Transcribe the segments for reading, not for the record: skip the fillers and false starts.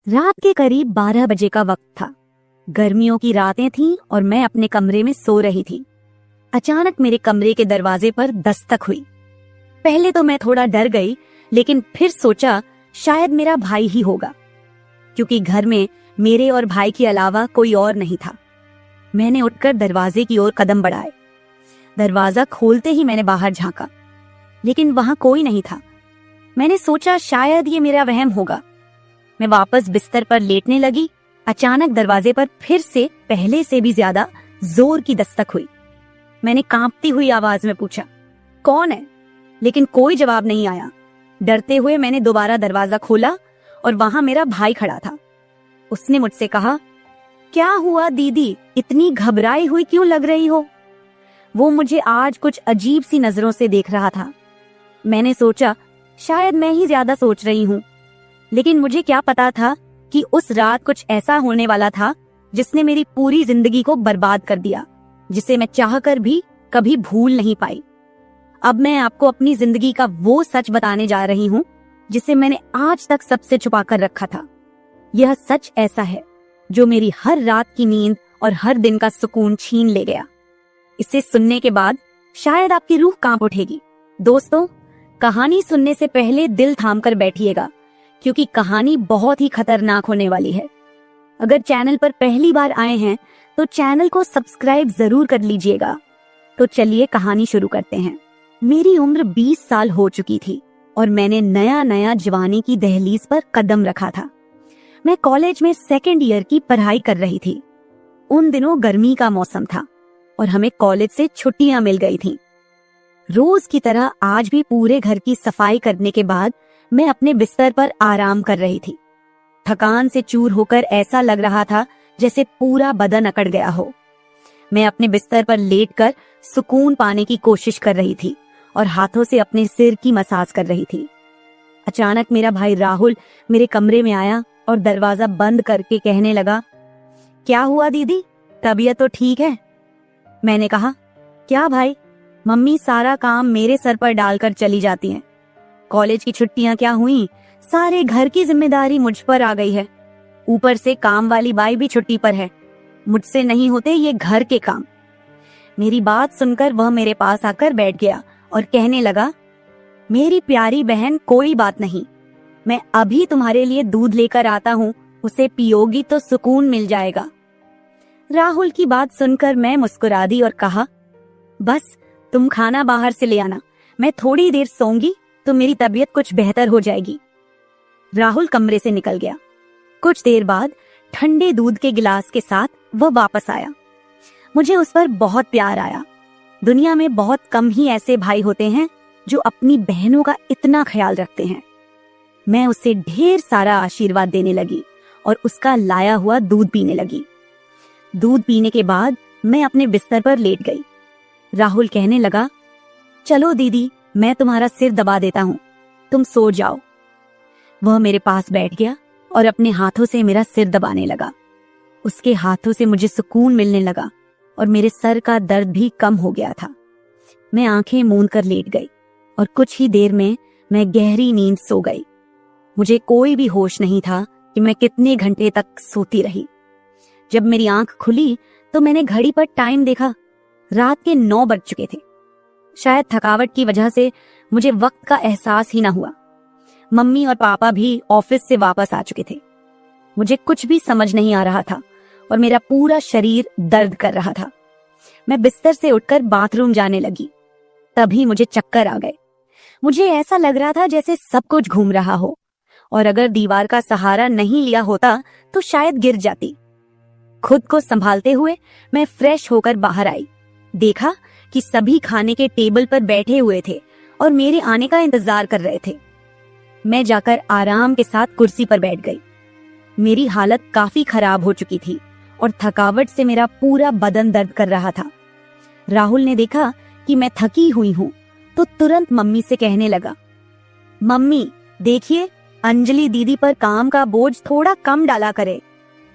रात के करीब 12 बजे का वक्त था। गर्मियों की रातें थीं और मैं अपने कमरे में सो रही थी। अचानक मेरे कमरे के दरवाजे पर दस्तक हुई। पहले तो मैं थोड़ा डर गई, लेकिन फिर सोचा शायद मेरा भाई ही होगा, क्योंकि घर में मेरे और भाई के अलावा कोई और नहीं था। मैंने उठकर दरवाजे की ओर कदम बढ़ाए। दरवाजा खोलते ही मैंने बाहर झांका, लेकिन वहां कोई नहीं था। मैंने सोचा शायद ये मेरा वहम होगा। मैं वापस बिस्तर पर लेटने लगी। अचानक दरवाजे पर फिर से पहले से भी ज्यादा जोर की दस्तक हुई। मैंने कांपती हुई आवाज में पूछा, कौन है? लेकिन कोई जवाब नहीं आया। डरते हुए मैंने दोबारा दरवाजा खोला और वहां मेरा भाई खड़ा था। उसने मुझसे कहा, क्या हुआ दीदी, इतनी घबराई हुई क्यों लग रही हो? वो मुझे आज कुछ अजीब सी नजरों से देख रहा था। मैंने सोचा शायद मैं ही ज्यादा सोच रही हूँ, लेकिन मुझे क्या पता था कि उस रात कुछ ऐसा होने वाला था जिसने मेरी पूरी जिंदगी को बर्बाद कर दिया, जिसे मैं चाहकर भी कभी भूल नहीं पाई। अब मैं आपको अपनी जिंदगी का वो सच बताने जा रही हूँ जिसे मैंने आज तक सबसे छुपा कर रखा था। यह सच ऐसा है जो मेरी हर रात की नींद और हर दिन का सुकून छीन ले गया। इसे सुनने के बाद शायद आपकी रूह कांप उठेगी। दोस्तों, कहानी सुनने से पहले दिल थाम कर बैठिएगा, क्योंकि कहानी बहुत ही खतरनाक होने वाली है। अगर चैनल पर पहली बार आए हैं तो चैनल को सब्सक्राइब जरूर कर लीजिएगा। तो चलिए कहानी शुरू करते हैं। मेरी उम्र 20 साल हो चुकी थी और मैंने नया नया जवानी की दहलीज पर कदम रखा था। मैं कॉलेज में सेकेंड ईयर की पढ़ाई कर रही थी। उन दिनों गर्मी का मौसम था और हमें कॉलेज से छुट्टियां मिल गई थीं। रोज की तरह आज भी पूरे घर की सफाई करने के बाद मैं अपने बिस्तर पर आराम कर रही थी। थकान से चूर होकर ऐसा लग रहा था जैसे पूरा बदन अकड़ गया हो। मैं अपने बिस्तर पर लेटकर सुकून पाने की कोशिश कर रही थी और हाथों से अपने सिर की मसाज कर रही थी। अचानक मेरा भाई राहुल मेरे कमरे में आया और दरवाजा बंद करके कहने लगा, क्या हुआ दीदी, तबीयत तो ठीक है? मैंने कहा, क्या भाई, मम्मी सारा काम मेरे सर पर डालकर चली जाती हैं। कॉलेज की छुट्टियां क्या हुई, सारे घर की जिम्मेदारी मुझ पर आ गई है। ऊपर से काम वाली बाई भी छुट्टी पर है। मुझसे नहीं होते ये घर के काम। मेरी बात सुनकर वह मेरे पास आकर बैठ गया और कहने लगा, मेरी प्यारी बहन, कोई बात नहीं, मैं अभी तुम्हारे लिए दूध लेकर आता हूँ, उसे पियोगी तो सुकून मिल जाएगा। राहुल की बात सुनकर मैं मुस्कुरा दी और कहा, बस तुम खाना बाहर से ले आना, मैं थोड़ी देर सोऊंगी तो मेरी तबीयत कुछ बेहतर हो जाएगी। राहुल कमरे से निकल गया। कुछ देर बाद ठंडे दूध के गिलास के साथ वह वापस आया। मुझे उस पर बहुत प्यार आया। दुनिया में बहुत कम ही ऐसे भाई होते हैं जो अपनी बहनों का इतना ख्याल रखते हैं। मैं उसे ढेर सारा आशीर्वाद देने लगी और उसका लाया हुआ दूध पीने लगी। दूध पीने के बाद मैं अपने बिस्तर पर लेट गई। राहुल कहने लगा, चलो दीदी, मैं तुम्हारा सिर दबा देता हूँ, तुम सो जाओ। वह मेरे पास बैठ गया और अपने हाथों से मेरा सिर दबाने लगा। उसके हाथों से मुझे सुकून मिलने लगा और मेरे सर का दर्द भी कम हो गया था। मैं आंखें मूंद कर लेट गई और कुछ ही देर में मैं गहरी नींद सो गई। मुझे कोई भी होश नहीं था कि मैं कितने घंटे तक सोती रही। जब मेरी आंख खुली तो मैंने घड़ी पर टाइम देखा। रात के 9 बज चुके थे। शायद थकावट की वजह से मुझे वक्त का एहसास ही ना हुआ। मम्मी और पापा भी ऑफिस से वापस आ चुके थे। मुझे कुछ भी समझ नहीं आ रहा था और मेरा पूरा शरीर दर्द कर रहा था। मैं बिस्तर से उठकर बाथरूम जाने लगी। तभी मुझे चक्कर आ गए। मुझे ऐसा लग रहा था जैसे सब कुछ घूम रहा हो और अगर दीवार का सहारा नहीं लिया होता तो शायद गिर जाती। खुद को संभालते हुए मैं फ्रेश होकर बाहर आई। देखा कि सभी खाने के टेबल पर बैठे हुए थे और मेरे आने का इंतजार कर रहे थे। मैं जाकर आराम के साथ कुर्सी पर बैठ गई। मेरी हालत काफी खराब हो चुकी थी और थकावट से मेरा पूरा बदन दर्द कर रहा था। राहुल ने देखा कि मैं थकी हुई हूँ तो तुरंत मम्मी से कहने लगा, मम्मी देखिए, अंजलि दीदी पर काम का बोझ थोड़ा कम डाला करे।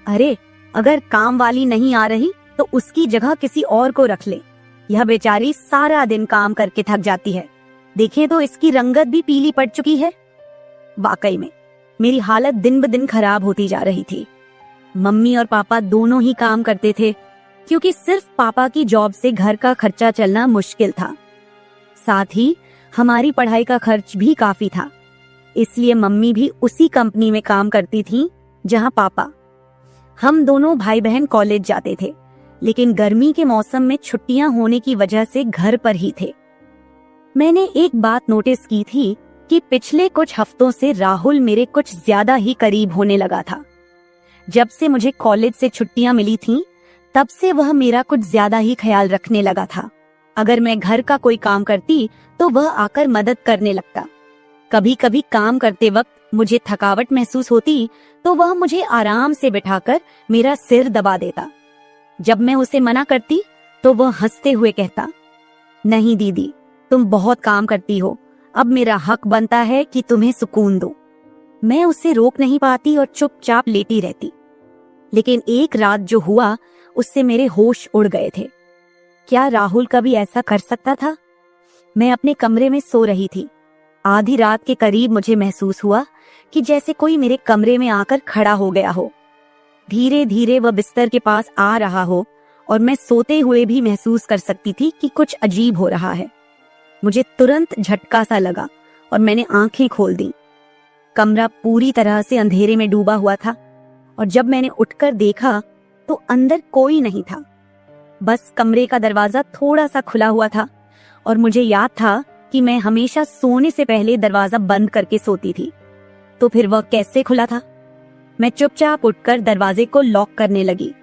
अरे, अगर काम वाली नहीं आ रही तो उसकी जगह किसी और को रख ले। यह बेचारी सारा दिन काम करके थक जाती है। देखें तो इसकी रंगत भी पीली पड़ चुकी है। वाकई में मेरी हालत दिन ब दिन खराब होती जा रही थी। मम्मी और पापा दोनों ही काम करते थे, क्योंकि सिर्फ पापा की जॉब से घर का खर्चा चलना मुश्किल था। साथ ही हमारी पढ़ाई का खर्च भी काफी था, इसलिए मम्मी भी उसी कंपनी में काम करती थी जहां पापा। हम दोनों भाई बहन कॉलेज जाते थे, लेकिन गर्मी के मौसम में छुट्टियां होने की वजह से घर पर ही थे। मैंने एक बात नोटिस की थी कि पिछले कुछ हफ्तों से राहुल मेरे कुछ ज्यादा ही करीब होने लगा था। जब से मुझे कॉलेज से छुट्टियां मिली थीं, तब से वह मेरा कुछ ज्यादा ही ख्याल रखने लगा था। अगर मैं घर का कोई काम करती तो वह आकर मदद करने लगता। कभी कभी काम करते वक्त मुझे थकावट महसूस होती तो वह मुझे आराम से बिठाकर मेरा सिर दबा देता। जब मैं उसे मना करती तो वह हंसते हुए कहता, नहीं दीदी, तुम बहुत काम करती हो, अब मेरा हक बनता है कि तुम्हें सुकून दो। मैं उसे रोक नहीं पाती और चुपचाप लेटी रहती। लेकिन एक रात जो हुआ, उससे मेरे होश उड़ गए थे। क्या राहुल कभी ऐसा कर सकता था? मैं अपने कमरे में सो रही थी। आधी रात के करीब मुझे महसूस हुआ कि जैसे कोई मेरे कमरे में आकर खड़ा हो गया हो। धीरे धीरे वह बिस्तर के पास आ रहा हो और मैं सोते हुए भी महसूस कर सकती थी कि कुछ अजीब हो रहा है। मुझे तुरंत झटका सा लगा और मैंने आंखें खोल दी। कमरा पूरी तरह से अंधेरे में डूबा हुआ था और जब मैंने उठकर देखा तो अंदर कोई नहीं था। बस कमरे का दरवाजा थोड़ा सा खुला हुआ था और मुझे याद था कि मैं हमेशा सोने से पहले दरवाजा बंद करके सोती थी। तो फिर वह कैसे खुला था? मैं चुपचाप उठकर दरवाजे को लॉक करने लगी।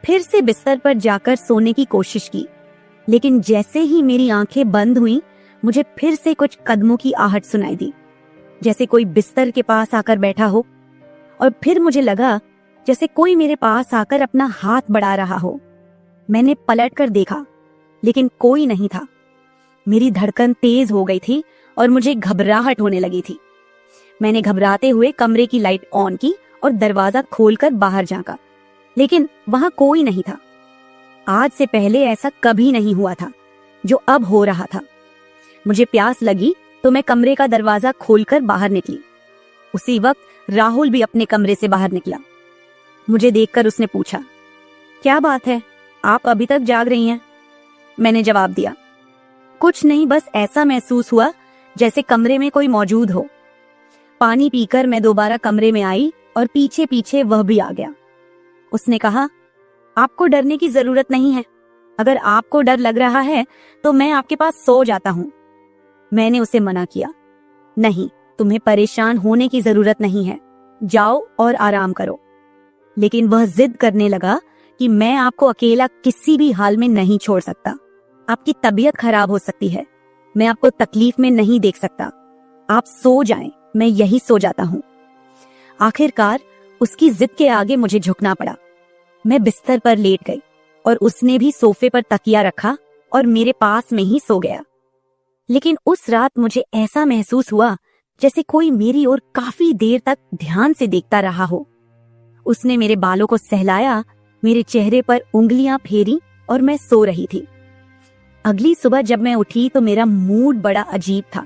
फिर से बिस्तर पर जाकर सोने की कोशिश की, लेकिन जैसे ही मेरी आंखें बंद हुईं, मुझे फिर से कुछ कदमों की आहट सुनाई दी, जैसे कोई बिस्तर के पास आकर बैठा हो। और फिर मुझे लगा जैसे कोई मेरे पास आकर अपना हाथ बढ़ा रहा हो। मैंने पलटकर देखा, लेकिन कोई नहीं था। मेरी धड़कन तेज हो गई थी और मुझे घबराहट होने लगी थी। मैंने घबराते हुए कमरे की लाइट ऑन की और दरवाजा खोलकर बाहर झांका, लेकिन वहां कोई नहीं था। आज से पहले ऐसा कभी नहीं हुआ था जो अब हो रहा था। मुझे प्यास लगी तो मैं कमरे का दरवाजा खोलकर बाहर निकली। उसी वक्त राहुल भी अपने कमरे से बाहर निकला। मुझे देखकर उसने पूछा, क्या बात है, आप अभी तक जाग रही हैं? मैंने जवाब दिया, कुछ नहीं, बस ऐसा महसूस हुआ जैसे कमरे में कोई मौजूद हो। पानी पीकर मैं दोबारा कमरे में आई और पीछे पीछे वह भी आ गया। उसने कहा, आपको डरने की जरूरत नहीं है। अगर आपको डर लग रहा है तो मैं आपके पास सो जाता हूँ। मैंने उसे मना किया, नहीं, तुम्हें परेशान होने की जरूरत नहीं है, जाओ और आराम करो। लेकिन वह जिद करने लगा कि मैं आपको अकेला किसी भी हाल में नहीं छोड़ सकता। आपकी तबीयत खराब हो सकती है, मैं आपको तकलीफ में नहीं देख सकता। आप सो जाएं, मैं यही सो जाता हूँ। आखिरकार उसकी जिद के आगे मुझे झुकना पड़ा। मैं बिस्तर पर लेट गई और उसने भी सोफे पर तकिया रखा और मेरे पास में ही सो गया। लेकिन उस रात मुझे ऐसा महसूस हुआ जैसे कोई मेरी ओर काफी देर तक ध्यान से देखता रहा हो। उसने मेरे बालों को सहलाया, मेरे चेहरे पर उंगलियां फेरी और मैं सो रही थी। अगली सुबह जब मैं उठी तो मेरा मूड बड़ा अजीब था,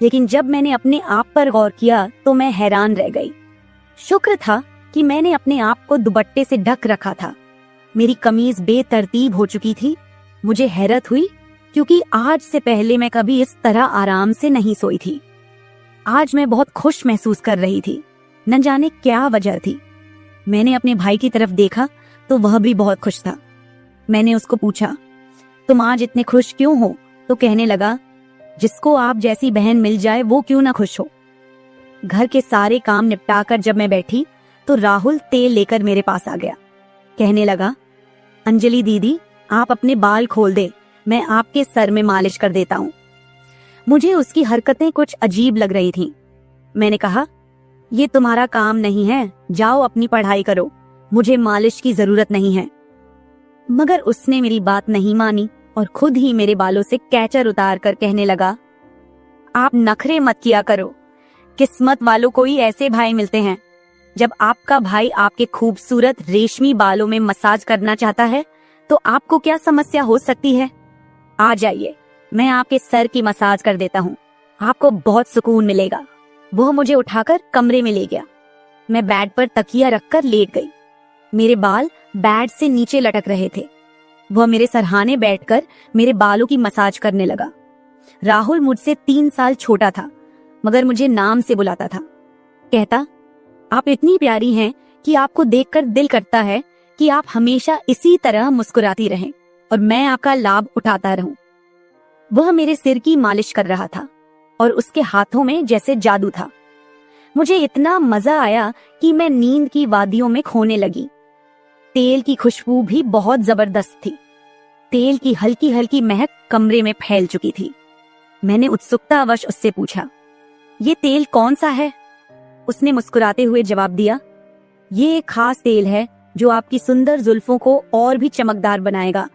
लेकिन जब मैंने अपने आप पर गौर किया तो मैं हैरान रह गई। शुक्र था कि मैंने अपने आप को दुपट्टे से ढक रखा था। मेरी कमीज बेतरतीब हो चुकी थी। मुझे हैरत हुई क्योंकि आज से पहले मैं कभी इस तरह आराम से नहीं सोई थी। आज मैं बहुत खुश महसूस कर रही थी, न जाने क्या वजह थी। मैंने अपने भाई की तरफ देखा तो वह भी बहुत खुश था। मैंने उसको पूछा, तुम आज इतने खुश क्यों हो? तो कहने लगा, जिसको आप जैसी बहन मिल जाए वो क्यों ना खुश हो। घर के सारे काम निपटाकर जब मैं बैठी तो राहुल तेल लेकर मेरे पास आ गया। कहने लगा, अंजलि दीदी, आप अपने बाल खोल दे, मैं आपके सर में मालिश कर देता हूँ। मुझे उसकी हरकतें कुछ अजीब लग रही थीं। मैंने कहा, ये तुम्हारा काम नहीं है, जाओ अपनी पढ़ाई करो, मुझे मालिश की जरूरत नहीं है। मगर उसने मेरी बात नहीं मानी और खुद ही मेरे बालों से कैचर उतार कर कहने लगा, आप नखरे मत किया करो, किस्मत वालों को ही ऐसे भाई मिलते हैं। जब आपका भाई आपके खूबसूरत रेशमी बालों में मसाज करना चाहता है तो आपको क्या समस्या हो सकती है? आ जाइए, मैं आपके सर की मसाज कर देता हूँ, आपको बहुत सुकून मिलेगा। वह मुझे उठाकर कमरे में ले गया। मैं बेड पर तकिया रखकर लेट गई। मेरे बाल बेड से नीचे लटक रहे थे। वह मेरे सरहाने बैठकर मेरे बालों की मसाज करने लगा। राहुल मुझसे 3 साल छोटा था, मगर मुझे नाम से बुलाता था। कहता, आप इतनी प्यारी हैं कि आपको देखकर दिल करता है कि आप हमेशा इसी तरह मुस्कुराती रहें और मैं आपका लाभ उठाता रहूं। वह मेरे सिर की मालिश कर रहा था और उसके हाथों में जैसे जादू था। मुझे इतना मजा आया कि मैं नींद की वादियों में खोने लगी। तेल की खुशबू भी बहुत जबरदस्त थी। तेल की हल्की हल्की महक कमरे में फैल चुकी थी। मैंने उत्सुकतावश उससे पूछा, ये तेल कौन सा है? उसने मुस्कुराते हुए जवाब दिया, ये एक खास तेल है जो आपकी सुंदर जुल्फों को और भी चमकदार बनाएगा।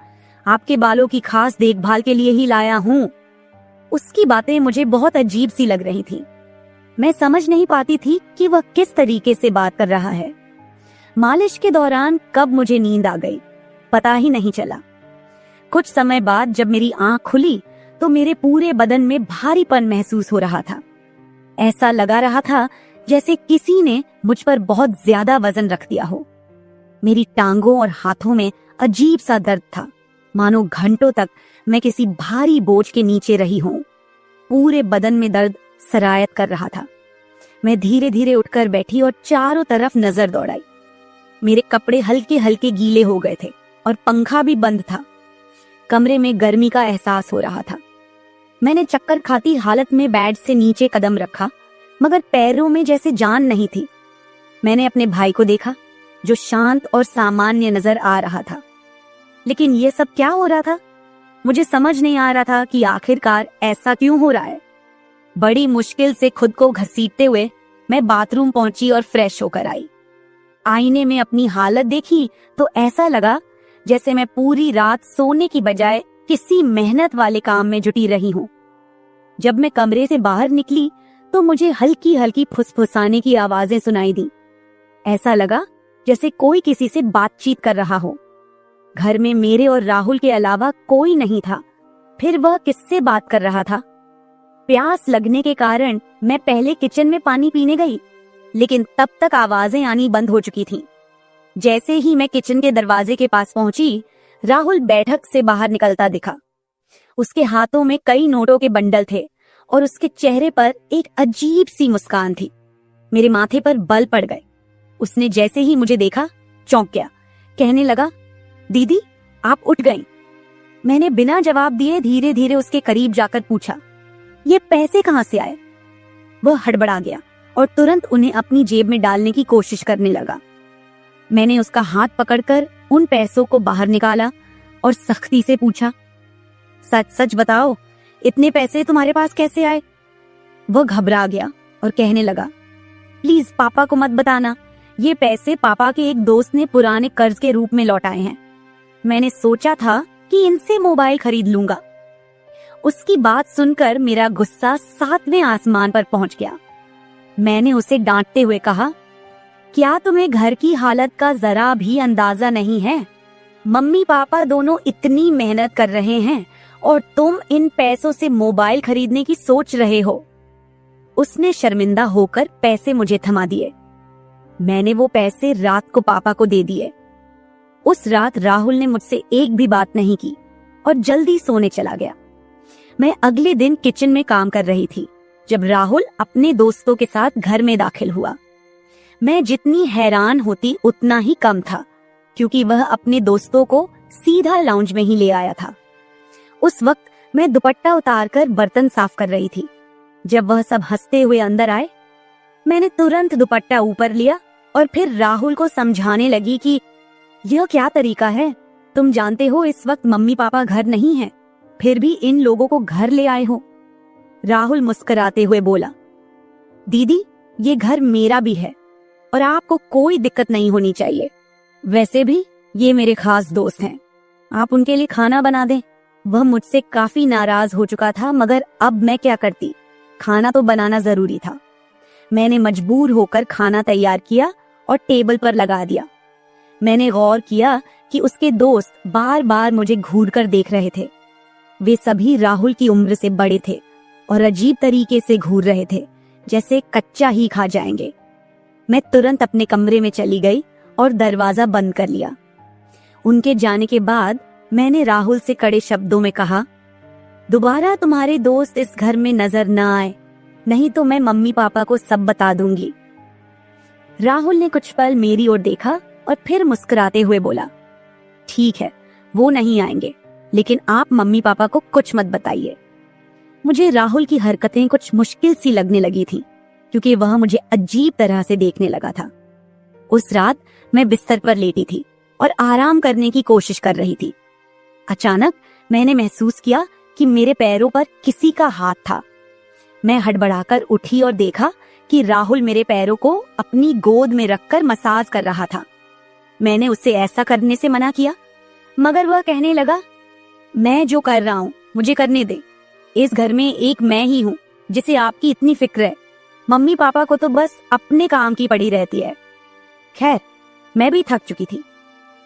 आपके बालों की खास देखभाल के लिए ही लाया हूँ। उसकी बातें मुझे बहुत अजीब सी लग रही थी। मैं समझ नहीं पाती थी कि वह किस तरीके से बात कर रहा है। मालिश के दौरान कब मुझे नींद आ गई, पता ही नहीं चला। कुछ समय बाद जब मेरी आंख खुली तो मेरे पूरे बदन में भारीपन महसूस हो रहा था। ऐसा लगा रहा था जैसे किसी ने मुझ पर बहुत ज्यादा वजन रख दिया हो। मेरी टांगों और हाथों में अजीब सा दर्द था, मानो घंटों तक मैं किसी भारी बोझ के नीचे रही हूं। पूरे बदन में दर्द सरायत कर रहा था। मैं धीरे धीरे उठकर बैठी और चारों तरफ नजर दौड़ाई। मेरे कपड़े हल्के हल्के गीले हो गए थे और पंखा भी बंद था। कमरे में गर्मी का एहसास हो रहा था। मैंने चक्कर खाती हालत में बेड से नीचे कदम रखा, मगर पैरों में जैसे जान नहीं थी। मैंने अपने भाई को देखा जो शांत और सामान्य नजर आ रहा था। लेकिन यह सब क्या हो रहा था? मुझे समझ नहीं आ रहा था कि आखिरकार ऐसा क्यों हो रहा है। बड़ी मुश्किल से खुद को घसीटते हुए मैं बाथरूम पहुंची और फ्रेश होकर आई। आईने में अपनी हालत देखी तो ऐसा लगा जैसे मैं पूरी रात सोने की बजाय किसी मेहनत वाले काम में जुटी रही हूं। जब मैं कमरे से बाहर निकली तो मुझे हल्की हल्की फुसफुसाने की आवाजें सुनाई दी। ऐसा लगा जैसे कोई किसी से बातचीत कर रहा हो। घर में मेरे और राहुल के अलावा कोई नहीं था। फिर वह किससे बात कर रहा था? प्यास लगने के कारण मैं पहले किचन में पानी पीने गई, लेकिन तब तक आवाजें आनी बंद हो चुकी थीं। जैसे ही मैं किचन के दरवाजे के पास पहुंची, राहुल बैठक से बाहर निकलता दिखा। उसके हाथों में कई नोटों के बंडल थे और उसके चेहरे पर एक अजीब सी मुस्कान थी। मेरे माथे पर बल पड़ गए। उसने जैसे ही मुझे देखा चौंक गया। कहने लगा, दीदी आप उठ गईं। मैंने बिना जवाब दिए धीरे धीरे उसके करीब जाकर पूछा, ये पैसे कहां से आए? वह हड़बड़ा गया और तुरंत उन्हें अपनी जेब में डालने की कोशिश करने लगा। मैंने उसका हाथ पकड़कर उन पैसों को बाहर निकाला और सख्ती से पूछा, सच सच बताओ, इतने पैसे तुम्हारे पास कैसे आए? वह घबरा गया और कहने लगा, प्लीज पापा को मत बताना। ये पैसे पापा के एक दोस्त ने पुराने कर्ज के रूप में लौटाए हैं। मैंने सोचा था कि इनसे मोबाइल खरीद लूंगा। उसकी बात सुनकर मेरा गुस्सा 7वें आसमान पर पहुंच गया। मैंने उसे डांटते हुए कहा, क्या तुम्हें घर की हालत का जरा भी अंदाजा नहीं है? मम्मी पापा दोनों इतनी मेहनत कर रहे हैं और तुम इन पैसों से मोबाइल खरीदने की सोच रहे हो। उसने शर्मिंदा होकर पैसे मुझे थमा दिए। मैंने वो पैसे रात को पापा को दे दिए। उस रात राहुल ने मुझसे एक भी बात नहीं की और जल्दी सोने चला गया। मैं अगले दिन किचन में काम कर रही थी जब राहुल अपने दोस्तों के साथ घर में दाखिल हुआ। मैं जितनी हैरान होती उतना ही कम था, क्योंकि वह अपने दोस्तों को सीधा लाउंज में ही ले आया था। उस वक्त मैं दुपट्टा उतारकर बर्तन साफ कर रही थी। जब वह सब हंसते हुए अंदर आए, मैंने तुरंत दुपट्टा ऊपर लिया और फिर राहुल को समझाने लगी कि यह क्या तरीका है? तुम जानते हो इस वक्त मम्मी पापा घर नहीं हैं, फिर भी इन लोगों को घर ले आए हो। राहुल मुस्कुराते हुए बोला, दीदी ये घर मेरा भी है और आपको कोई दिक्कत नहीं होनी चाहिए। वैसे भी ये मेरे खास दोस्त हैं, आप उनके लिए खाना बना दें। वह मुझसे काफी नाराज हो चुका था, मगर अब मैं क्या करती? खाना तो बनाना जरूरी था। मैंने मजबूर होकर खाना तैयार किया और टेबल पर लगा दिया। मैंने गौर किया कि उसके दोस्त बार बार मुझे घूर कर देख रहे थे। वे सभी राहुल की उम्र से बड़े थे और अजीब तरीके से घूर रहे थे, जैसे कच्चा ही खा जाएंगे। मैं तुरंत अपने कमरे में चली गई और दरवाजा बंद कर लिया। उनके जाने के बाद मैंने राहुल से कड़े शब्दों में कहा, दोबारा तुम्हारे दोस्त इस घर में नजर न आए, नहीं तो मैं मम्मी पापा को सब बता दूंगी। राहुल ने कुछ पल मेरी ओर देखा और फिर मुस्कुराते हुए बोला, ठीक है, वो नहीं आएंगे, लेकिन आप मम्मी पापा को कुछ मत बताइए। मुझे राहुल की हरकतें कुछ मुश्किल सी लगने लगी थी, क्योंकि वह मुझे अजीब तरह से देखने लगा था। उस रात मैं बिस्तर पर लेटी थी और आराम करने की कोशिश कर रही थी। अचानक मैंने महसूस किया कि मेरे पैरों पर किसी का हाथ था। मैं हड़बड़ाकर उठी और देखा कि राहुल मेरे पैरों को अपनी गोद में रखकर मसाज कर रहा था। मैंने उससे ऐसा करने से मना किया, मगर वह कहने लगा, मैं जो कर रहा हूँ मुझे करने दे। इस घर में एक मैं ही हूँ जिसे आपकी इतनी फिक्र है। मम्मी पापा को तो बस अपने काम की पड़ी रहती है। खैर, मैं भी थक चुकी थी।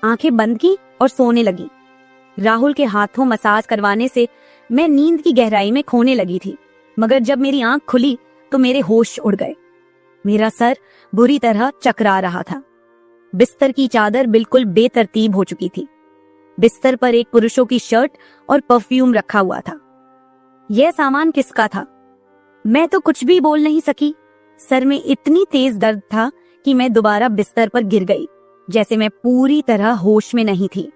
आंखें बंद की और सोने लगी। राहुल के हाथों मसाज करवाने से मैं नींद की गहराई में खोने लगी थी, मगर जब मेरी आंख खुली तो मेरे होश उड़ गए। मेरा सर बुरी तरह चकरा रहा था। बिस्तर की चादर बिल्कुल बेतरतीब हो चुकी थी। बिस्तर पर एक पुरुषों की शर्ट और परफ्यूम रखा हुआ था। यह सामान किसका था? मैं तो कुछ भी बोल नहीं सकी। सर में इतनी तेज दर्द था कि मैं दोबारा बिस्तर पर गिर गई, जैसे मैं पूरी तरह होश में नहीं थी।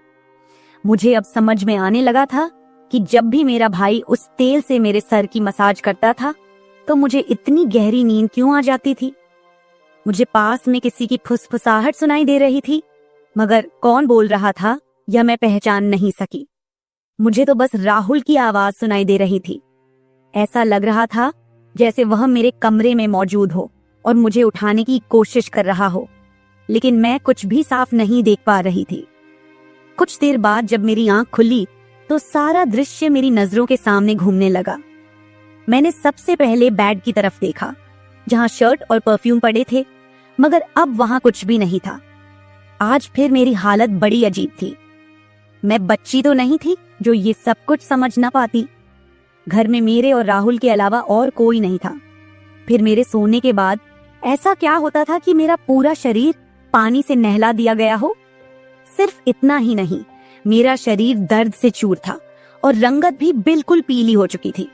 मुझे अब समझ में आने लगा था कि जब भी मेरा भाई उस तेल से मेरे सर की मसाज करता था तो मुझे इतनी गहरी नींद क्यों आ जाती थी। मुझे पास में किसी की फुसफुसाहट सुनाई दे रही थी, मगर कौन बोल रहा था यह मैं पहचान नहीं सकी। मुझे तो बस राहुल की आवाज सुनाई दे रही थी। ऐसा लग रहा था जैसे वह मेरे कमरे में मौजूद हो और मुझे उठाने की कोशिश कर रहा हो, लेकिन मैं कुछ भी साफ नहीं देख पा रही थी। कुछ देर बाद जब मेरी आंख खुली तो सारा दृश्य मेरी नजरों के सामने घूमने लगा। मैंने सबसे पहले बेड की तरफ देखा, जहां शर्ट और परफ्यूम पड़े थे, मगर अब वहां कुछ भी नहीं था। आज फिर मेरी हालत बड़ी अजीब थी। मैं बच्ची तो नहीं थी जो ये सब कुछ समझ ना पाती। घर में मेरे और राहुल के अलावा और कोई नहीं था। फिर मेरे सोने के बाद ऐसा क्या होता था कि मेरा पूरा शरीर पानी से नहला दिया गया हो? सिर्फ इतना ही नहीं, मेरा शरीर दर्द से चूर था और रंगत भी बिल्कुल पीली हो चुकी थी।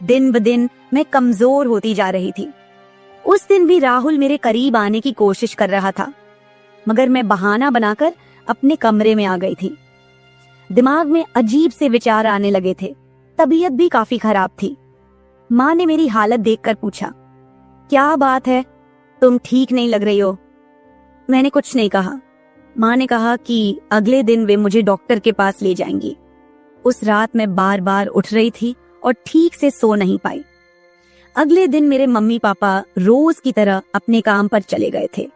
दिन ब दिन मैं कमजोर होती जा रही थी। उस दिन भी राहुल मेरे करीब आने की कोशिश कर रहा था, मगर मैं बहाना बनाकर अपने कमरे में आ गई थी। दिमाग में अजीब से विचार आने लगे थे। तबीयत भी काफी खराब थी। माँ ने मेरी हालत देखकर पूछा, क्या बात है, तुम ठीक नहीं लग रही हो? मैंने कुछ नहीं कहा। माँ ने कहा कि अगले दिन वे मुझे डॉक्टर के पास ले जाएंगी। उस रात मैं बार बार उठ रही थी और ठीक से सो नहीं पाई। अगले दिन मेरे मम्मी पापा रोज की तरह अपने काम पर चले गए थे।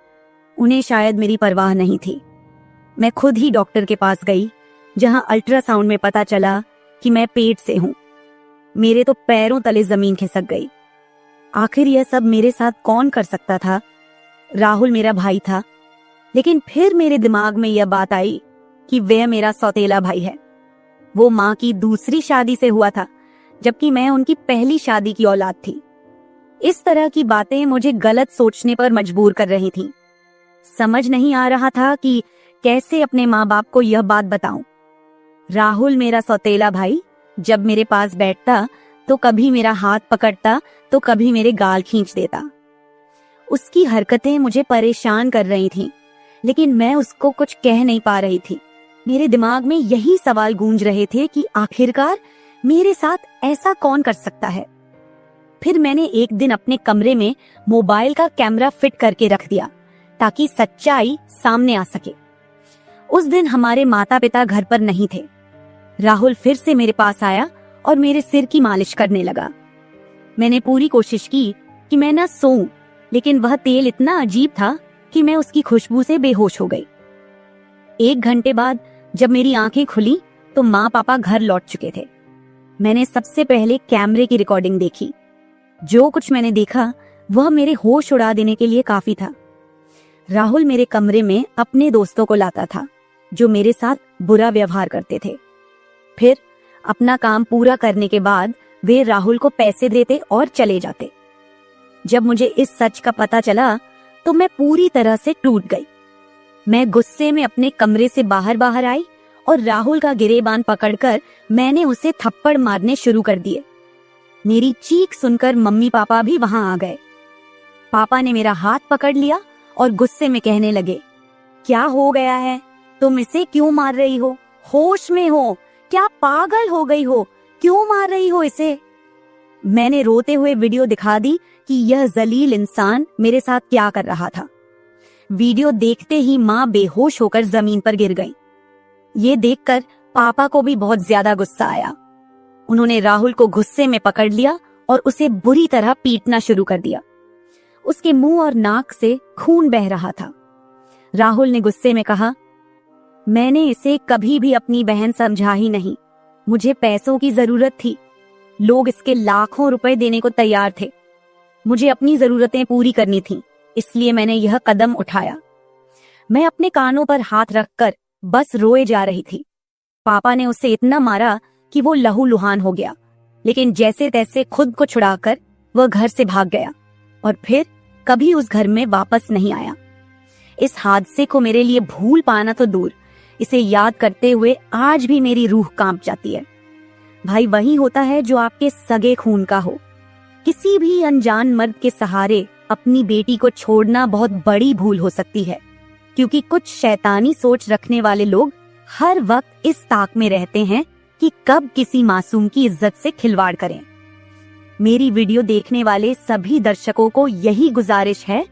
उन्हें शायद मेरी परवाह नहीं थी। मैं खुद ही डॉक्टर के पास गई, जहां अल्ट्रासाउंड में पता चला कि मैं पेट से हूं। मेरे तो पैरों तले जमीन खिसक गई। आखिर यह सब मेरे साथ कौन कर सकता था? राहुल मेरा भाई था, लेकिन फिर मेरे दिमाग में यह बात आई कि वह मेरा सौतेला भाई है। वो माँ की दूसरी शादी से हुआ था, जबकि मैं उनकी पहली शादी की औलाद थी। इस तरह की बातें मुझे गलत सोचने पर मजबूर कर रही थीं। समझ नहीं आ रहा था कि कैसे अपने माँ बाप को यह बात बताऊं। राहुल मेरा सौतेला भाई जब मेरे पास बैठता तो कभी मेरा हाथ पकड़ता तो कभी मेरे गाल खींच देता। उसकी हरकतें मुझे परेशान कर रही थीं, लेकिन मैं उसको कुछ कह नहीं पा रही थी। मेरे दिमाग में यही सवाल गूंज रहे थे कि आखिरकार मेरे साथ ऐसा कौन कर सकता है। फिर मैंने एक दिन अपने कमरे में मोबाइल का कैमरा फिट करके रख दिया ताकि सच्चाई सामने आ सके। उस दिन हमारे माता पिता घर पर नहीं थे। राहुल फिर से मेरे पास आया और मेरे सिर की मालिश करने लगा। मैंने पूरी कोशिश की कि मैं ना सोऊं, लेकिन वह तेल इतना अजीब था कि मैं उसकी खुशबू से बेहोश हो गई। 1 घंटे बाद जब मेरी आंखें खुली तो माँ पापा घर लौट चुके थे। मैंने सबसे पहले कैमरे की रिकॉर्डिंग देखी। जो कुछ मैंने देखा वह मेरे होश उड़ा देने के लिए काफी था। राहुल मेरे कमरे में अपने दोस्तों को लाता था जो मेरे साथ बुरा व्यवहार करते थे। फिर अपना काम पूरा करने के बाद वे राहुल को पैसे देते और चले जाते। जब मुझे इस सच का पता चला तो मैं पूरी तरह से टूट गई। मैं गुस्से में अपने कमरे से बाहर आई और राहुल का गिरेबान पकड़कर मैंने उसे थप्पड़ मारने शुरू कर दिए। मेरी चीख सुनकर मम्मी पापा भी वहां आ गए। पापा ने मेरा हाथ पकड़ लिया और गुस्से में कहने लगे, क्या हो गया है? तुम इसे क्यों मार रही हो? होश में हो? क्या पागल हो गई हो? क्यों मार रही हो इसे? मैंने रोते हुए वीडियो दिखा दी कि यह जलील इंसान मेरे साथ क्या कर रहा था। वीडियो देखते ही माँ बेहोश होकर जमीन पर गिर गई। ये देखकर पापा को भी बहुत ज्यादा गुस्सा आया। उन्होंने राहुल को गुस्से में पकड़ लिया और उसे बुरी तरह पीटना शुरू कर दिया। उसके मुंह और नाक से खून बह रहा था। राहुल ने गुस्से में कहा, मैंने इसे कभी भी अपनी बहन समझा ही नहीं। मुझे पैसों की जरूरत थी। लोग इसके लाखों रुपए देने को तैयार थे। मुझे अपनी जरूरतें पूरी करनी थी, इसलिए मैंने यह कदम उठाया। मैं अपने कानों पर हाथ रखकर बस रोए जा रही थी। पापा ने उसे इतना मारा कि वो लहूलुहान हो गया, लेकिन जैसे तैसे खुद को छुड़ाकर वह घर से भाग गया और फिर कभी उस घर में वापस नहीं आया। इस हादसे को मेरे लिए भूल पाना तो दूर, इसे याद करते हुए आज भी मेरी रूह कांप जाती है। भाई वही होता है जो आपके सगे खून का हो। किसी भी अनजान मर्द के सहारे अपनी बेटी को छोड़ना बहुत बड़ी भूल हो सकती है, क्योंकि कुछ शैतानी सोच रखने वाले लोग हर वक्त इस ताक में रहते हैं कि कब किसी मासूम की इज्जत से खिलवाड़ करें। मेरी वीडियो देखने वाले सभी दर्शकों को यही गुजारिश है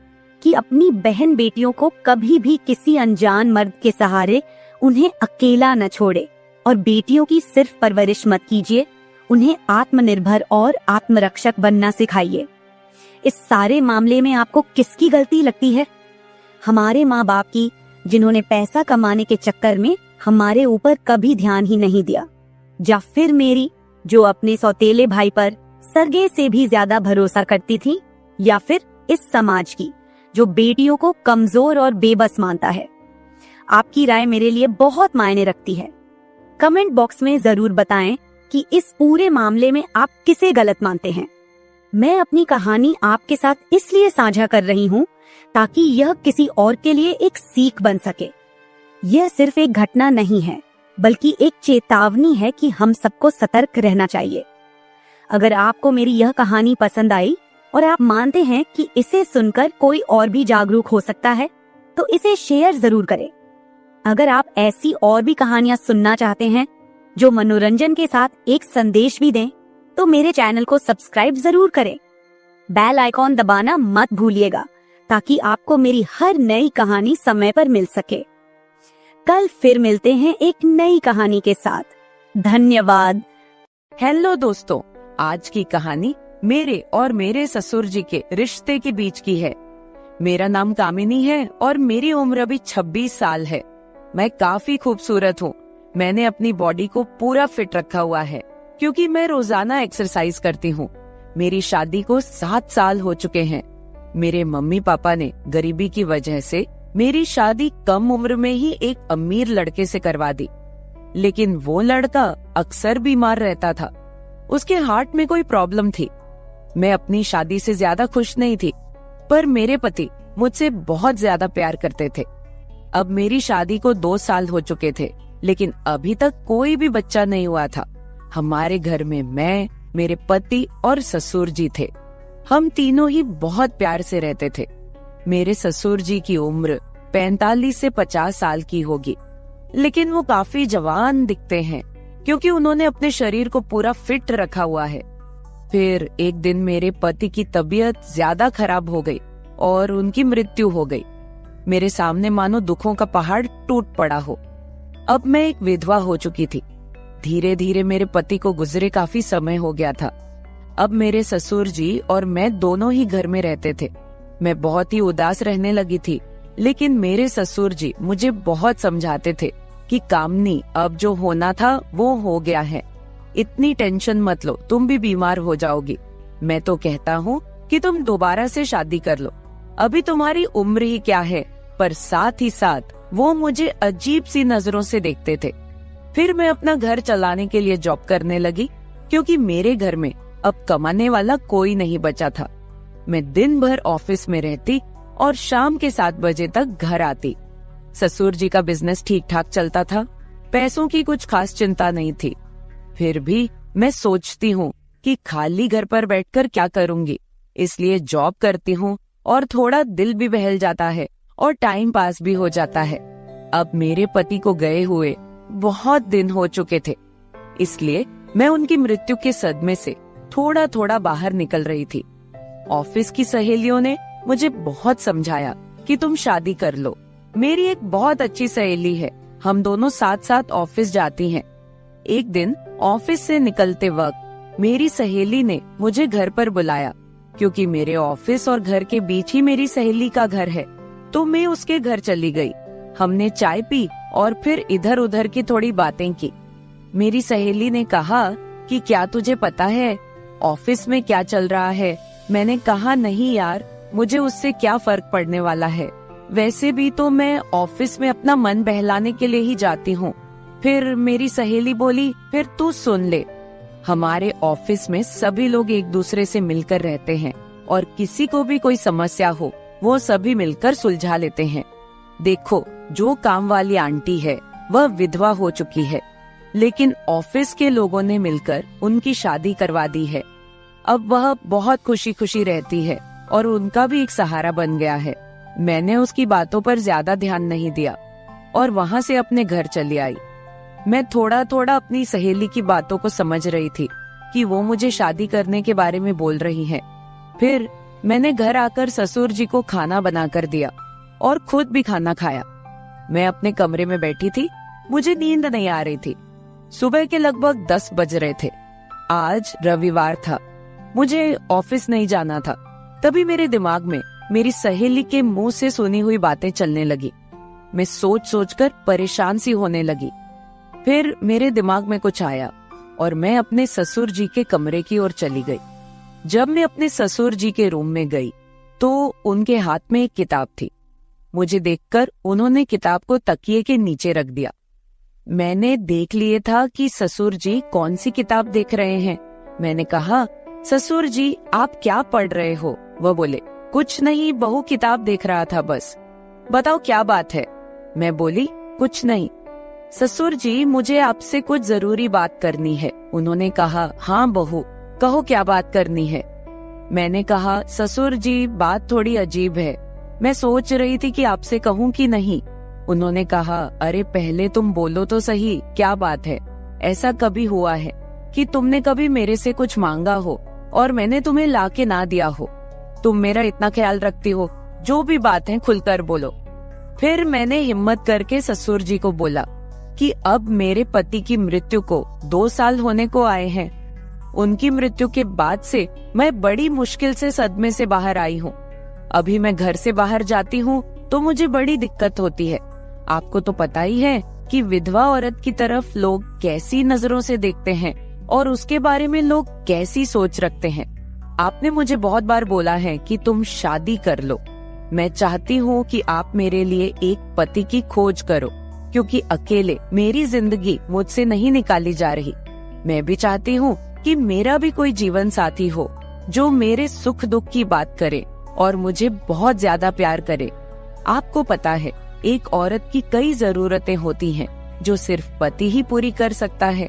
कि अपनी बहन बेटियों को कभी भी किसी अनजान मर्द के सहारे उन्हें अकेला न छोड़े और बेटियों की सिर्फ परवरिश मत कीजिए, उन्हें आत्मनिर्भर और आत्मरक्षक बनना सिखाइए। इस सारे मामले में आपको किसकी गलती लगती है? हमारे माँ बाप की, जिन्होंने पैसा कमाने के चक्कर में हमारे ऊपर कभी ध्यान ही नहीं दिया, या फिर मेरी, जो अपने सौतेले भाई पर सरगे से भी ज्यादा भरोसा करती थी, या फिर इस समाज की, जो बेटियों को कमजोर और बेबस मानता है। आपकी राय मेरे लिए बहुत मायने रखती है। कमेंट बॉक्स में जरूर बताएं कि इस पूरे मामले में आप किसे गलत मानते हैं। मैं अपनी कहानी आपके साथ इसलिए साझा कर रही हूँ ताकि यह किसी और के लिए एक सीख बन सके। यह सिर्फ एक घटना नहीं है, बल्कि एक चेतावनी है कि हम सबको सतर्क रहना चाहिए। अगर आपको मेरी यह कहानी पसंद आई और आप मानते हैं कि इसे सुनकर कोई और भी जागरूक हो सकता है, तो इसे शेयर जरूर करें। अगर आप ऐसी और भी कहानियां सुनना चाहते हैं जो मनोरंजन के साथ एक संदेश भी दें, तो मेरे चैनल को सब्सक्राइब जरूर करें। बेल आइकॉन दबाना मत भूलिएगा ताकि आपको मेरी हर नई कहानी समय पर मिल सके। कल फिर मिलते हैं एक नई कहानी के साथ। धन्यवाद। हेलो दोस्तों, आज की कहानी मेरे और मेरे ससुर जी के रिश्ते के बीच की है। मेरा नाम कामिनी है और मेरी उम्र अभी 26 साल है। मैं काफी खूबसूरत हूँ। मैंने अपनी बॉडी को पूरा फिट रखा हुआ है क्योंकि मैं रोजाना एक्सरसाइज करती हूँ। मेरी शादी को 7 साल हो चुके हैं। मेरे मम्मी पापा ने गरीबी की वजह से मेरी शादी कम उम्र में ही एक अमीर लड़के से करवा दी, लेकिन वो लड़का अक्सर बीमार रहता था। उसके हार्ट में कोई प्रॉब्लम थी। मैं अपनी शादी से ज्यादा खुश नहीं थी, पर मेरे पति मुझसे बहुत ज्यादा प्यार करते थे। अब मेरी शादी को 2 साल हो चुके थे, लेकिन अभी तक कोई भी बच्चा नहीं हुआ था। हमारे घर में मैं, मेरे पति और ससुर जी थे। हम तीनों ही बहुत प्यार से रहते थे। मेरे ससुर जी की उम्र 45 से 50 साल की होगी, लेकिन वो काफी जवान दिखते हैं क्योंकि उन्होंने अपने शरीर को पूरा फिट रखा हुआ है। फिर एक दिन मेरे पति की तबीयत ज्यादा खराब हो गई और उनकी मृत्यु हो गई। मेरे सामने मानो दुखों का पहाड़ टूट पड़ा हो। अब मैं एक विधवा हो चुकी थी। धीरे धीरे मेरे पति को गुजरे काफी समय हो गया था। अब मेरे ससुर जी और मैं दोनों ही घर में रहते थे। मैं बहुत ही उदास रहने लगी थी, लेकिन मेरे ससुर जी मुझे बहुत समझाते थे कि कामनी, अब जो होना था वो हो गया है, इतनी टेंशन मत लो, तुम भी बीमार हो जाओगी। मैं तो कहता हूँ कि तुम दोबारा से शादी कर लो, अभी तुम्हारी उम्र ही क्या है। पर साथ ही साथ वो मुझे अजीब सी नजरों से देखते थे। फिर मैं अपना घर चलाने के लिए जॉब करने लगी क्योंकि मेरे घर में अब कमाने वाला कोई नहीं बचा था। मैं दिन भर ऑफिस में रहती और शाम के 7 बजे तक घर आती। ससुर जी का बिजनेस ठीक ठाक चलता था, पैसों की कुछ खास चिंता नहीं थी। फिर भी मैं सोचती हूँ कि खाली घर पर बैठकर क्या करूंगी, इसलिए जॉब करती हूँ और थोड़ा दिल भी बहल जाता है और टाइम पास भी हो जाता है। अब मेरे पति को गए हुए बहुत दिन हो चुके थे, इसलिए मैं उनकी मृत्यु के सदमे से थोड़ा थोड़ा बाहर निकल रही थी। ऑफिस की सहेलियों ने मुझे बहुत समझाया कि तुम शादी कर लो। मेरी एक बहुत अच्छी सहेली है, हम दोनों साथ साथ ऑफिस जाती हैं। एक दिन ऑफिस से निकलते वक्त मेरी सहेली ने मुझे घर पर बुलाया, क्योंकि मेरे ऑफिस और घर के बीच ही मेरी सहेली का घर है। तो मैं उसके घर चली गई। हमने चाय पी और फिर इधर उधर की थोड़ी बातें की। मेरी सहेली ने कहा कि क्या तुझे पता है ऑफिस में क्या चल रहा है? मैंने कहा नहीं यार, मुझे उससे क्या फर्क पड़ने वाला है, वैसे भी तो मैं ऑफिस में अपना मन बहलाने के लिए ही जाती हूँ। फिर मेरी सहेली बोली, फिर तू सुन ले, हमारे ऑफिस में सभी लोग एक दूसरे से मिलकर रहते हैं और किसी को भी कोई समस्या हो वो सभी मिलकर सुलझा लेते हैं। देखो, जो काम वाली आंटी है वह विधवा हो चुकी है, लेकिन ऑफिस के लोगों ने मिलकर उनकी शादी करवा दी है। अब वह बहुत खुशी खुशी रहती है और उनका भी एक सहारा बन गया है। मैंने उसकी बातों पर ज्यादा ध्यान नहीं दिया और वहाँ से अपने घर चली आई। मैं थोड़ा थोड़ा अपनी सहेली की बातों को समझ रही थी कि वो मुझे शादी करने के बारे में बोल रही है। फिर मैंने घर आकर ससुर जी को खाना बनाकर दिया और खुद भी खाना खाया। मैं अपने कमरे में बैठी थी, मुझे नींद नहीं आ रही थी। सुबह के लगभग 10 बज रहे थे। आज रविवार था, मुझे ऑफिस नहीं जाना था। तभी मेरे दिमाग में मेरी सहेली के मुंह से सुनी हुई बातें चलने लगी। मैं सोच सोचकर परेशान सी होने लगी। फिर मेरे दिमाग में कुछ आया और मैं अपने ससुर जी के कमरे की ओर चली गई। जब मैं अपने ससुर जी के रूम में गई तो उनके हाथ में एक किताब थी। मुझे देखकर उन्होंने किताब को तकिए के नीचे रख दिया। मैंने देख लिए था कि ससुर जी कौन सी किताब देख रहे हैं। मैंने कहा, ससुर जी आप क्या पढ़ रहे हो? वह बोले, कुछ नहीं बहू, किताब देख रहा था बस। बताओ क्या बात है? मैं बोली, कुछ नहीं ससुर जी, मुझे आपसे कुछ जरूरी बात करनी है। उन्होंने कहा, हाँ बहू कहो, क्या बात करनी है? मैंने कहा, ससुर जी बात थोड़ी अजीब है, मैं सोच रही थी कि आपसे कहूँ कि नहीं। उन्होंने कहा, अरे पहले तुम बोलो तो सही, क्या बात है? ऐसा कभी हुआ है कि तुमने कभी मेरे से कुछ मांगा हो और मैंने तुम्हें लाके ना दिया हो? तुम मेरा इतना ख्याल रखती हो, जो भी बात है खुलकर बोलो। फिर मैंने हिम्मत करके ससुर जी को बोला कि अब मेरे पति की मृत्यु को 2 साल होने को आए हैं। उनकी मृत्यु के बाद से मैं बड़ी मुश्किल से सदमे से बाहर आई हूँ। अभी मैं घर से बाहर जाती हूँ तो मुझे बड़ी दिक्कत होती है। आपको तो पता ही है कि विधवा औरत की तरफ लोग कैसी नजरों से देखते हैं और उसके बारे में लोग कैसी सोच रखते हैं। आपने मुझे बहुत बार बोला है कि तुम शादी कर लो। मैं चाहती हूँ कि आप मेरे लिए एक पति की खोज करो, क्योंकि अकेले मेरी जिंदगी मुझसे नहीं निकाली जा रही। मैं भी चाहती हूँ कि मेरा भी कोई जीवन साथी हो जो मेरे सुख दुख की बात करे और मुझे बहुत ज्यादा प्यार करे। आपको पता है, एक औरत की कई जरूरतें होती हैं जो सिर्फ पति ही पूरी कर सकता है।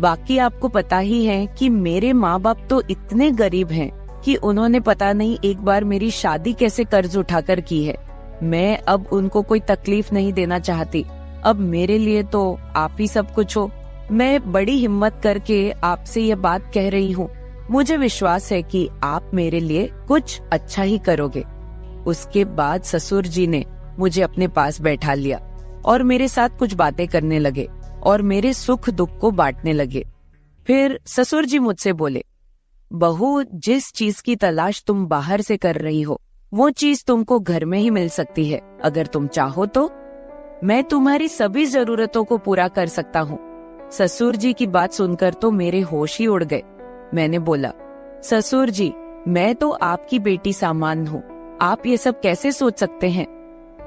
बाकी आपको पता ही है कि मेरे माँ बाप तो इतने गरीब हैं कि उन्होंने पता नहीं एक बार मेरी शादी कैसे कर्ज उठाकर की है। मैं अब उनको कोई तकलीफ नहीं देना चाहती। अब मेरे लिए तो आप ही सब कुछ हो। मैं बड़ी हिम्मत करके आपसे ये बात कह रही हूँ। मुझे विश्वास है कि आप मेरे लिए कुछ अच्छा ही करोगे। उसके बाद ससुर जी ने मुझे अपने पास बैठा लिया और मेरे साथ कुछ बातें करने लगे और मेरे सुख दुख को बांटने लगे। फिर ससुर जी मुझसे बोले, बहू, जिस चीज की तलाश तुम बाहर से कर रही हो वो चीज तुमको घर में ही मिल सकती है। अगर तुम चाहो तो मैं तुम्हारी सभी जरूरतों को पूरा कर सकता हूँ। ससुर जी की बात सुनकर तो मेरे होश ही उड़ गए। मैंने बोला, ससुर जी, मैं तो आपकी बेटी सामान हूँ, आप ये सब कैसे सोच सकते हैं?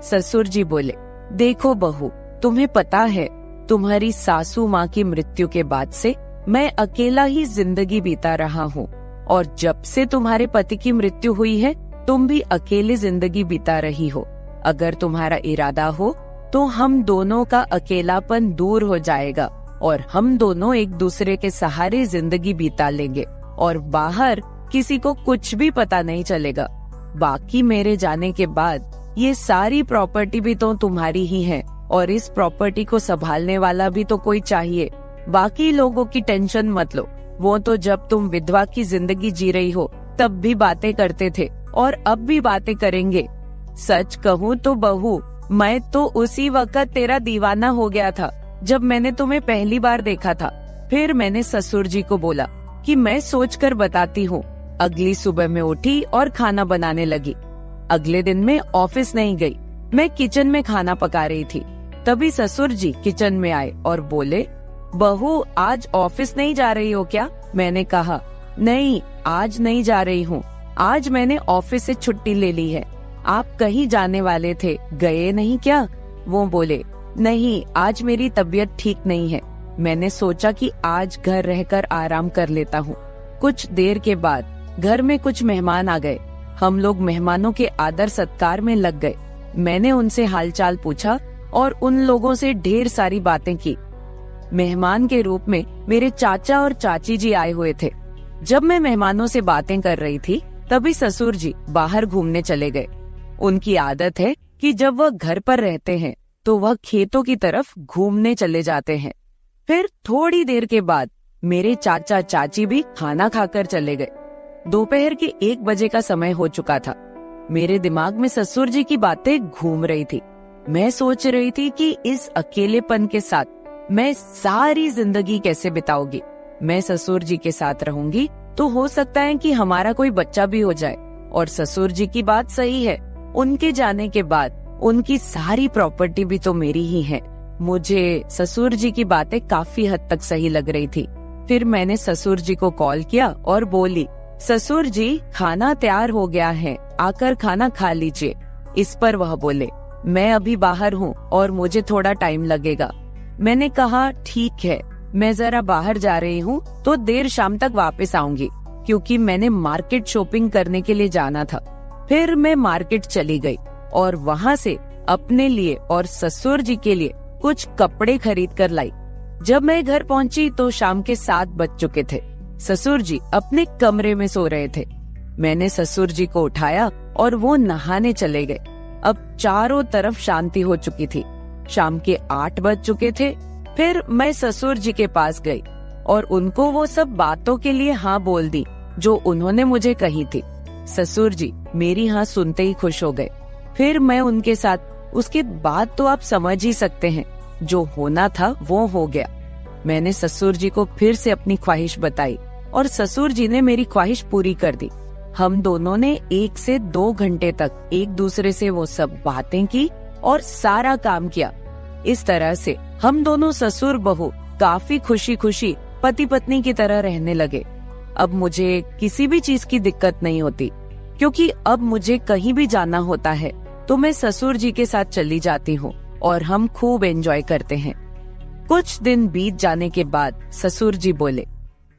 ससुर जी बोले, देखो बहू, तुम्हें पता है तुम्हारी सासू माँ की मृत्यु के बाद से मैं अकेला ही जिंदगी बीता रहा हूँ। और जब से तुम्हारे पति की मृत्यु हुई है तुम भी अकेले जिंदगी बिता रही हो। अगर तुम्हारा इरादा हो तो हम दोनों का अकेलापन दूर हो जाएगा और हम दोनों एक दूसरे के सहारे जिंदगी बिता लेंगे और बाहर किसी को कुछ भी पता नहीं चलेगा। बाकी मेरे जाने के बाद ये सारी प्रॉपर्टी भी तो तुम्हारी ही है और इस प्रॉपर्टी को संभालने वाला भी तो कोई चाहिए। बाकी लोगों की टेंशन मत लो, वो तो जब तुम विधवा की जिंदगी जी रही हो तब भी बातें करते थे और अब भी बातें करेंगे। सच कहूँ तो बहू, मैं तो उसी वक्त तेरा दीवाना हो गया था जब मैंने तुम्हें पहली बार देखा था। फिर मैंने ससुर जी को बोला कि मैं सोचकर बताती हूँ। अगली सुबह मैं उठी और खाना बनाने लगी। अगले दिन मैं ऑफिस नहीं गई, मैं किचन में खाना पका रही थी। तभी ससुर जी किचन में आए और बोले, बहू आज ऑफिस नहीं जा रही हो क्या? मैंने कहा, नहीं आज नहीं जा रही हूँ, आज मैंने ऑफिस से छुट्टी ले ली है। आप कहीं जाने वाले थे, गए नहीं क्या? वो बोले, नहीं आज मेरी तबीयत ठीक नहीं है, मैंने सोचा कि आज घर रहकर आराम कर लेता हूँ। कुछ देर के बाद घर में कुछ मेहमान आ गए। हम लोग मेहमानों के आदर सत्कार में लग गए। मैंने उनसे हालचाल पूछा और उन लोगों से ढेर सारी बातें की। मेहमान के रूप में मेरे चाचा और चाची जी आए हुए थे। जब मैं मेहमानों से बातें कर रही थी तभी ससुर जी बाहर घूमने चले गए। उनकी आदत है कि जब वह घर पर रहते हैं तो वह खेतों की तरफ घूमने चले जाते हैं। फिर थोड़ी देर के बाद मेरे चाचा चाची भी खाना खाकर चले गए। दोपहर के 1 बजे का समय हो चुका था। मेरे दिमाग में ससुर जी की बातें घूम रही थी। मैं सोच रही थी कि इस अकेलेपन के साथ मैं सारी जिंदगी कैसे बिताऊंगी। मैं ससुर जी के साथ रहूंगी तो हो सकता है कि हमारा कोई बच्चा भी हो जाए। और ससुर जी की बात सही है, उनके जाने के बाद उनकी सारी प्रॉपर्टी भी तो मेरी ही है। मुझे ससुर जी की बातें काफी हद तक सही लग रही थी। फिर मैंने ससुर जी को कॉल किया और बोली, ससुर जी खाना तैयार हो गया है, आकर खाना खा लीजिए। इस पर वह बोले, मैं अभी बाहर हूँ और मुझे थोड़ा टाइम लगेगा। मैंने कहा ठीक है, मैं जरा बाहर जा रही हूँ तो देर शाम तक वापस आऊंगी, क्योंकि मैंने मार्केट शॉपिंग करने के लिए जाना था। फिर मैं मार्केट चली गई और वहाँ से अपने लिए और ससुर जी के लिए कुछ कपड़े खरीद कर लाई। जब मैं घर पहुँची तो शाम के 7 बज चुके थे। ससुर जी अपने कमरे में सो रहे थे। मैंने ससुर जी को उठाया और वो नहाने चले गए। अब चारों तरफ शांति हो चुकी थी। शाम के 8 बज चुके थे। फिर मैं ससुर जी के पास गई और उनको वो सब बातों के लिए हाँ बोल दी जो उन्होंने मुझे कही थी। ससुर जी मेरी हाँ सुनते ही खुश हो गए। फिर मैं उनके साथ, उसके बाद तो आप समझ ही सकते हैं, जो होना था वो हो गया। मैंने ससुर जी को फिर से अपनी ख्वाहिश बताई और ससुर जी ने मेरी ख्वाहिश पूरी कर दी। हम दोनों ने 1 से 2 घंटे तक एक दूसरे से वो सब बातें की और सारा काम किया। इस तरह से हम दोनों ससुर बहू काफी खुशी खुशी पति पत्नी की तरह रहने लगे। अब मुझे किसी भी चीज की दिक्कत नहीं होती, क्योंकि अब मुझे कहीं भी जाना होता है तो मैं ससुर जी के साथ चली जाती हूँ और हम खूब एंजॉय करते हैं। कुछ दिन बीत जाने के बाद ससुर जी बोले,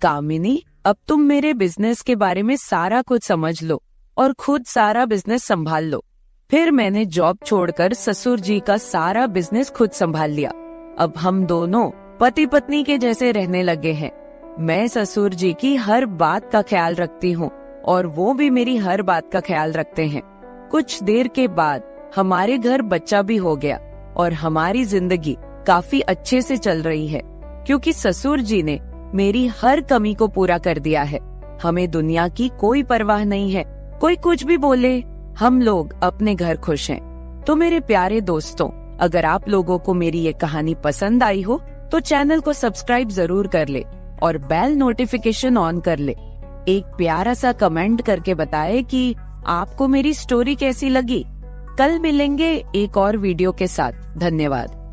कामिनी अब तुम मेरे बिजनेस के बारे में सारा कुछ समझ लो और खुद सारा बिजनेस संभाल लो। फिर मैंने जॉब छोड़कर ससुर जी का सारा बिजनेस खुद संभाल लिया। अब हम दोनों पति पत्नी के जैसे रहने लगे हैं। मैं ससुर जी की हर बात का ख्याल रखती हूँ और वो भी मेरी हर बात का ख्याल रखते हैं। कुछ देर के बाद हमारे घर बच्चा भी हो गया और हमारी जिंदगी काफी अच्छे से चल रही है, क्योंकि ससुर जी ने मेरी हर कमी को पूरा कर दिया है। हमें दुनिया की कोई परवाह नहीं है, कोई कुछ भी बोले, हम लोग अपने घर खुश हैं। तो मेरे प्यारे दोस्तों, अगर आप लोगों को मेरी ये कहानी पसंद आई हो तो चैनल को सब्सक्राइब जरूर कर ले और बेल नोटिफिकेशन ऑन कर ले। एक प्यारा सा कमेंट करके बताएं कि आपको मेरी स्टोरी कैसी लगी। कल मिलेंगे एक और वीडियो के साथ। धन्यवाद।